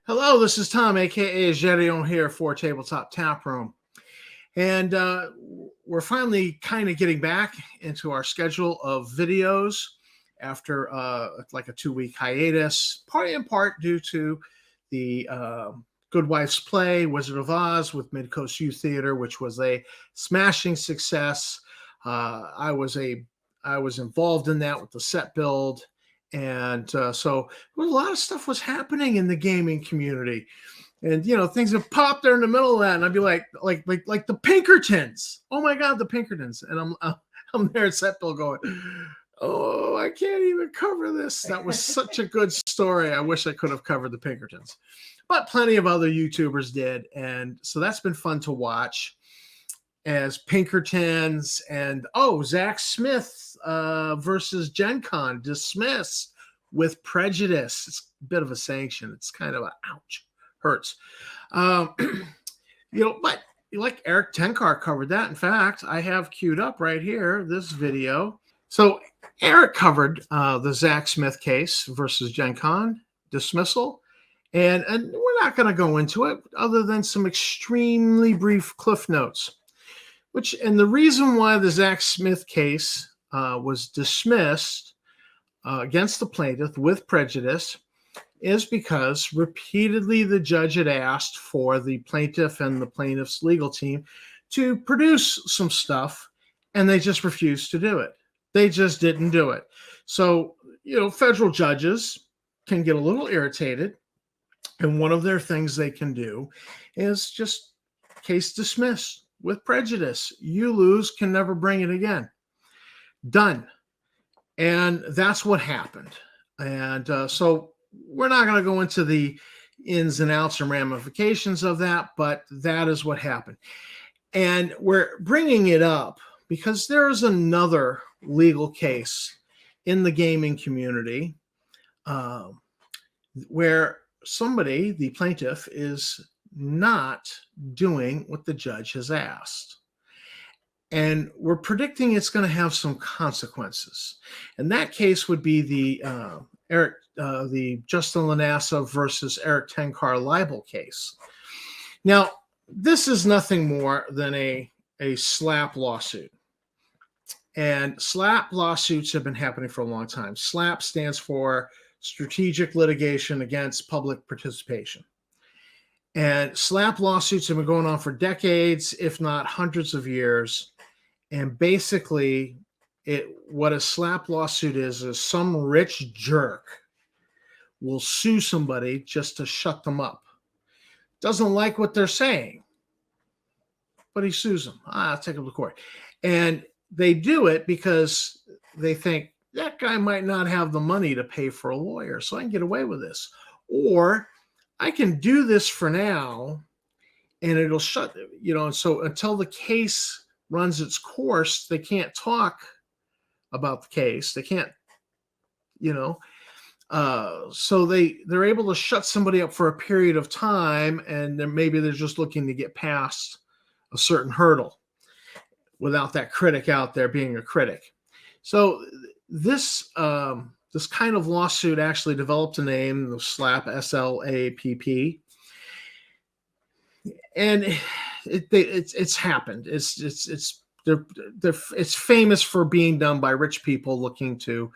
Hello, this is Tom, aka Gedeon here for Tabletop Tap Room. And we're finally kind of getting back into our schedule of videos after like a 2-week hiatus, partly in part due to the Good Wife's play, Wizard of Oz with Mid-Coast Youth Theater, which was a smashing success. I was involved in that with the set build. And so a lot of stuff was happening in the gaming community. And things have popped there in the middle of that, and I'd be like the Pinkertons. Oh my God, the Pinkertons! And I'm there at set build going, oh, I can't even cover this. That was such a good story. I wish I could have covered the Pinkertons, but plenty of other YouTubers did, and so that's been fun to watch as Pinkertons. And Zach Smith versus Gen Con dismiss with prejudice. It's a bit of a sanction. It's kind of a ouch. Hurts. But like Eric Tenkar covered that. In fact, I have queued up right here this video. So Eric covered the Zach Smith case versus Gen Con dismissal. And we're not going to go into it other than some extremely brief cliff notes. And the reason why the Zach Smith case was dismissed against the plaintiff with prejudice is because repeatedly the judge had asked for the plaintiff and the plaintiff's legal team to produce some stuff, and they just refused to do it. They just didn't do it. So, federal judges can get a little irritated, and one of their things they can do is just case dismissed with prejudice. You lose, can never bring it again. Done. And that's what happened. And so we're not going to go into the ins and outs and ramifications of that, but that is what happened. And we're bringing it up because there is another legal case in the gaming community where somebody, the plaintiff, is not doing what the judge has asked. And we're predicting it's going to have some consequences. And that case would be the Justin Lanasa versus Eric Tenkar libel case. Now, this is nothing more than a SLAPP lawsuit. And SLAPP lawsuits have been happening for a long time. SLAPP stands for Strategic Litigation Against Public Participation. And SLAPP lawsuits have been going on for decades, if not hundreds of years. And basically, what a SLAPP lawsuit is some rich jerk will sue somebody just to shut them up. Doesn't like what they're saying, but he sues them. I'll take them to court. And they do it because they think that guy might not have the money to pay for a lawyer, so I can get away with this. Or I can do this for now, and it'll shut, and so until the case runs its course, they can't talk about the case. They can't, so they're able to shut somebody up for a period of time, and then maybe they're just looking to get past a certain hurdle without that critic out there being a critic. So this kind of lawsuit actually developed a name, the SLAPP, SLAPP, and it's happened. It's famous for being done by rich people looking to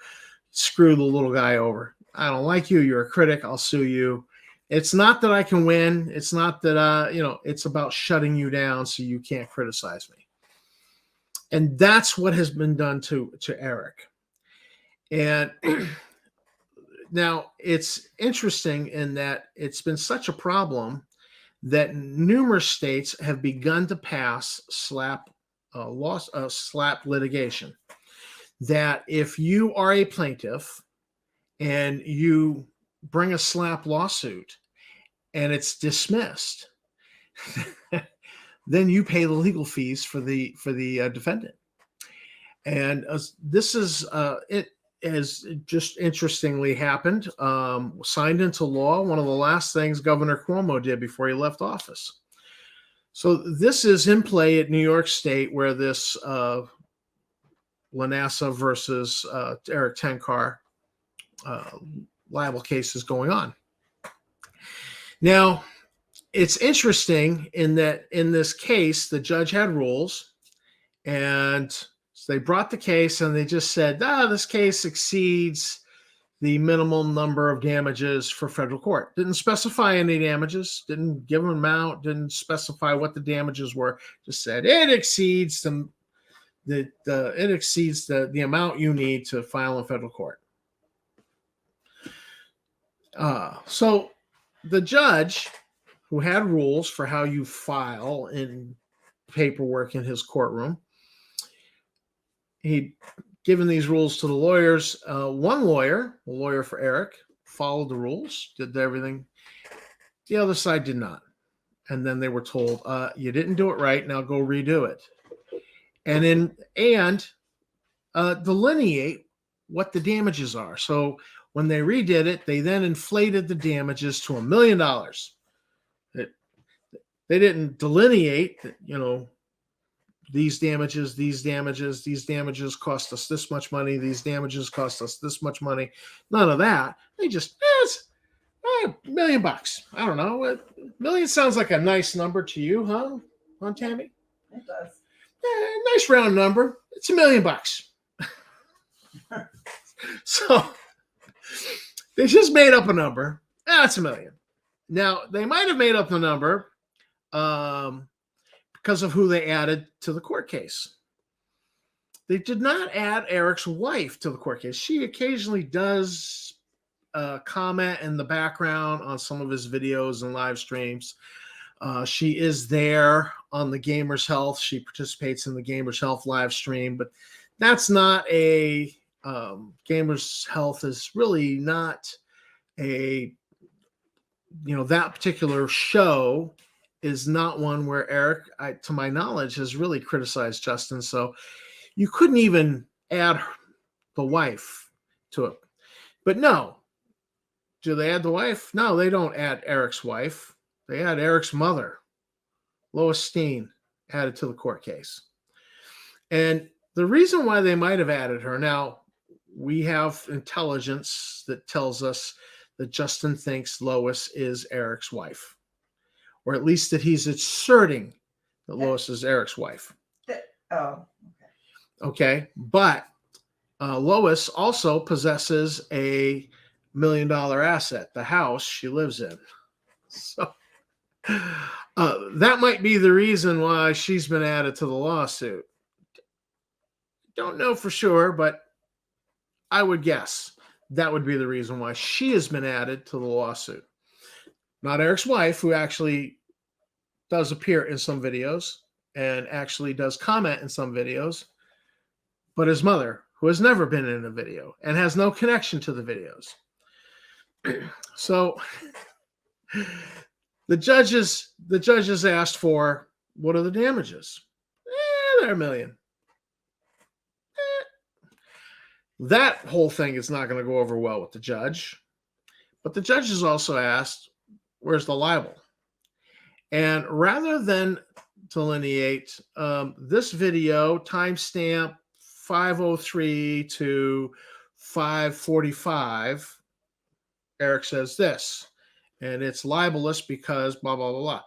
screw the little guy over. I don't like you. You're a critic. I'll sue you. It's not that I can win. It's not that it's about shutting you down so you can't criticize me. And that's what has been done to Eric. And now it's interesting in that it's been such a problem that numerous states have begun to pass SLAPP litigation. That if you are a plaintiff and you bring a SLAPP lawsuit and it's dismissed, then you pay the legal fees for the defendant. And this is it has just interestingly happened, signed into law, one of the last things Governor Cuomo did before he left office. So this is in play at New York State, where this Lanasa versus Eric Tenkar libel case is going on. Now, it's interesting in that in this case, the judge had rules, and so they brought the case and they just said, this case exceeds the minimum number of damages for federal court. Didn't specify any damages, didn't give an amount, didn't specify what the damages were, just said it exceeds the amount you need to file in federal court. So the judge, who had rules for how you file in paperwork in his courtroom, he'd given these rules to the lawyers. One lawyer, a lawyer for Eric, followed the rules, did everything. The other side did not. And then they were told, you didn't do it right, now go redo it. And delineate what the damages are. So when they redid it, they then inflated the damages to $1 million. They didn't delineate that, these damages cost us this much money, these damages cost us this much money. None of that. They just, $1 million. I don't know. $1 million sounds like a nice number to you, huh, Tammy? It does. Nice round number. It's $1 million. So they just made up a number. That's $1 million. Now, they might have made up the number because of who they added to the court case. They did not add Eric's wife to the court case. She occasionally does comment in the background on some of his videos and live streams. She is there on the Gamer's Health. She participates in the Gamer's Health live stream, but that's not a Gamer's Health is really not a, that particular show is not one where Eric, to my knowledge, has really criticized Justin. So you couldn't even add the wife to it. But no, do they add the wife? No, they don't add Eric's wife. They add Eric's mother, Lois Steen, added to the court case. And the reason why they might have added her, now we have intelligence that tells us that Justin thinks Lois is Eric's wife, or at least that he's asserting that Lois is Eric's wife. Okay. But Lois also possesses a $1 million asset, the house she lives in. So that might be the reason why she's been added to the lawsuit. Don't know for sure, but I would guess that would be the reason why she has been added to the lawsuit. Not Eric's wife, who actually does appear in some videos and actually does comment in some videos, but his mother, who has never been in a video and has no connection to the videos. So the judges asked for, what are the damages? They're $1 million. That whole thing is not going to go over well with the judge. But the judges also asked, where's the libel? And rather than delineate this video, timestamp 5:03 to 5:45, Eric says this, and it's libelous because blah, blah, blah, blah.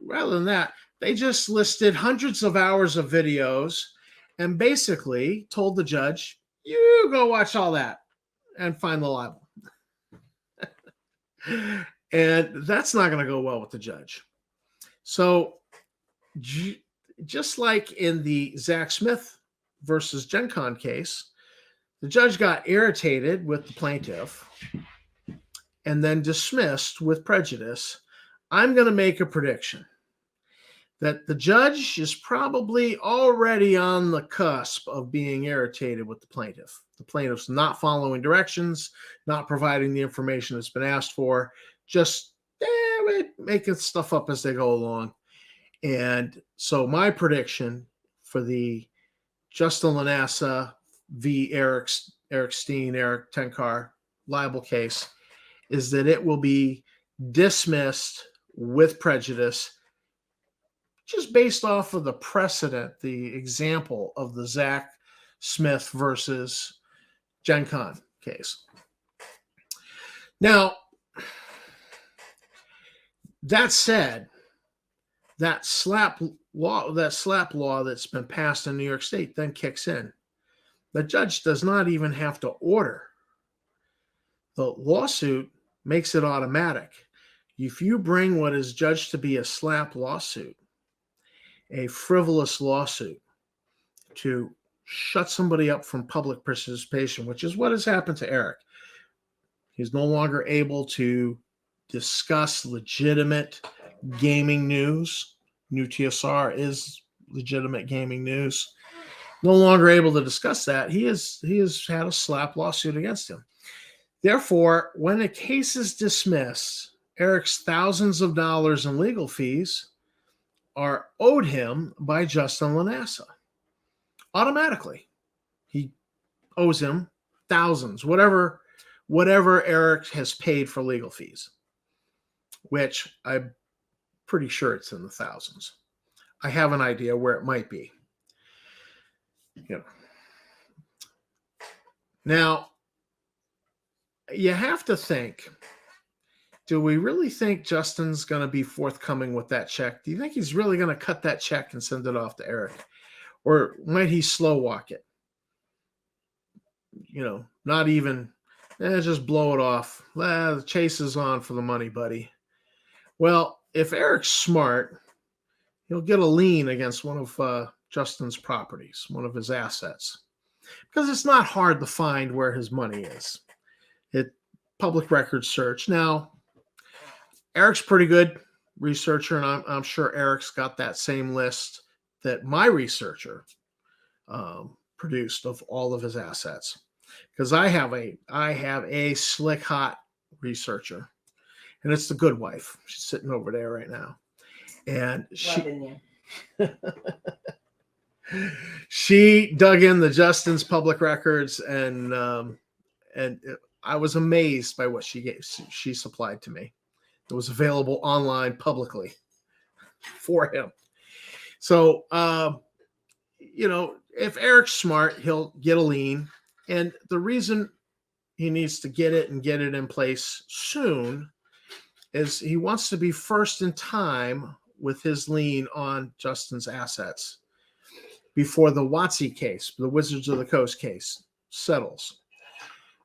Rather than that, they just listed hundreds of hours of videos and basically told the judge, you go watch all that and find the libel. And that's not going to go well with the judge. So just like in the Zach Smith versus Gen Con case, the judge got irritated with the plaintiff and then dismissed with prejudice. I'm going to make a prediction that the judge is probably already on the cusp of being irritated with the plaintiff. The plaintiff's not following directions, not providing the information that's been asked for, just making stuff up as they go along. And so my prediction for the Justin Lanasa v. Eric Steen, Eric Tenkar libel case is that it will be dismissed with prejudice, just based off of the precedent, the example of the Zach Smith versus Gen Con case. Now, That said, that slap law that's been passed in New York State then kicks in. The judge does not even have to order. The lawsuit makes it automatic. If you bring what is judged to be a slap lawsuit, a frivolous lawsuit, to shut somebody up from public participation, which is what has happened to Eric. He's no longer able to discuss legitimate gaming news. NuTSR is legitimate gaming news. No longer able to discuss that. He has had a slap lawsuit against him. Therefore, when a case is dismissed, Eric's thousands of dollars in legal fees are owed him by Justin Lanasa. Automatically. He owes him thousands, whatever Eric has paid for legal fees, which I'm pretty sure it's in the thousands. I have an idea where it might be. Now, you have to think, do we really think Justin's going to be forthcoming with that check? Do you think he's really going to cut that check and send it off to Eric? Or might he slow walk it? Not even, just blow it off. The chase is on for the money, buddy. Well, if Eric's smart, he'll get a lien against one of Justin's properties, one of his assets, because it's not hard to find where his money is. Public record search. Now, Eric's pretty good researcher, and I'm sure Eric's got that same list that my researcher produced of all of his assets, because I have a slick hot researcher, and it's the good wife. She's sitting over there right now, and she dug in the Justin's public records, and I was amazed by what she supplied to me. It was available online publicly for him. So, if Eric's smart, he'll get a lien. And the reason he needs to get it in place soon is he wants to be first in time with his lien on Justin's assets before the WotC case, the Wizards of the Coast case, settles.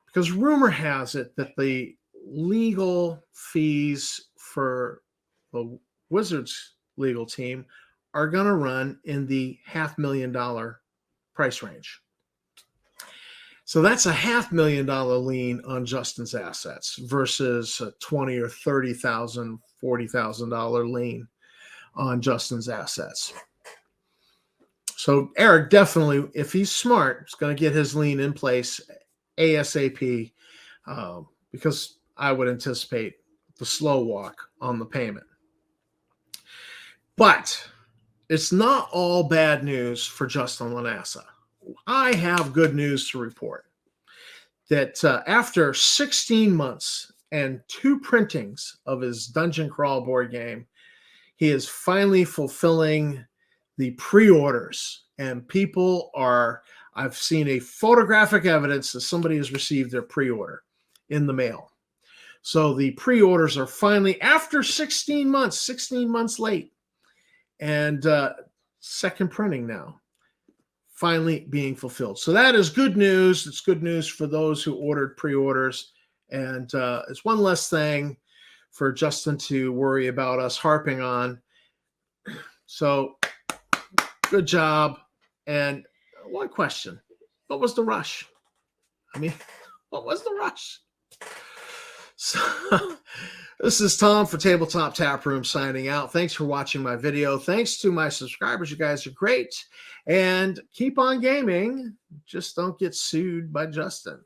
Because rumor has it that the legal fees for the Wizards legal team are going to run in the $500,000 price range. So that's a $500,000 lien on Justin's assets versus a $20,000 or $30,000, $40,000 lien on Justin's assets. So Eric definitely, if he's smart, is going to get his lien in place ASAP, because I would anticipate the slow walk on the payment. But it's not all bad news for Justin Lanasa. I have good news to report that after 16 months and 2 printings of his Dungeon Crawl board game, he is finally fulfilling the pre-orders, and I've seen a photographic evidence that somebody has received their pre-order in the mail. So the pre-orders are finally, after 16 months late, and second printing now, finally being fulfilled. So that is good news. It's good news for those who ordered pre-orders. And it's one less thing for Justin to worry about us harping on. So good job. And one question: what was the rush? What was the rush? So this is Tom for Tabletop Tap Room signing out. Thanks for watching my video. Thanks to my subscribers. You guys are great. And keep on gaming. Just don't get sued by Justin.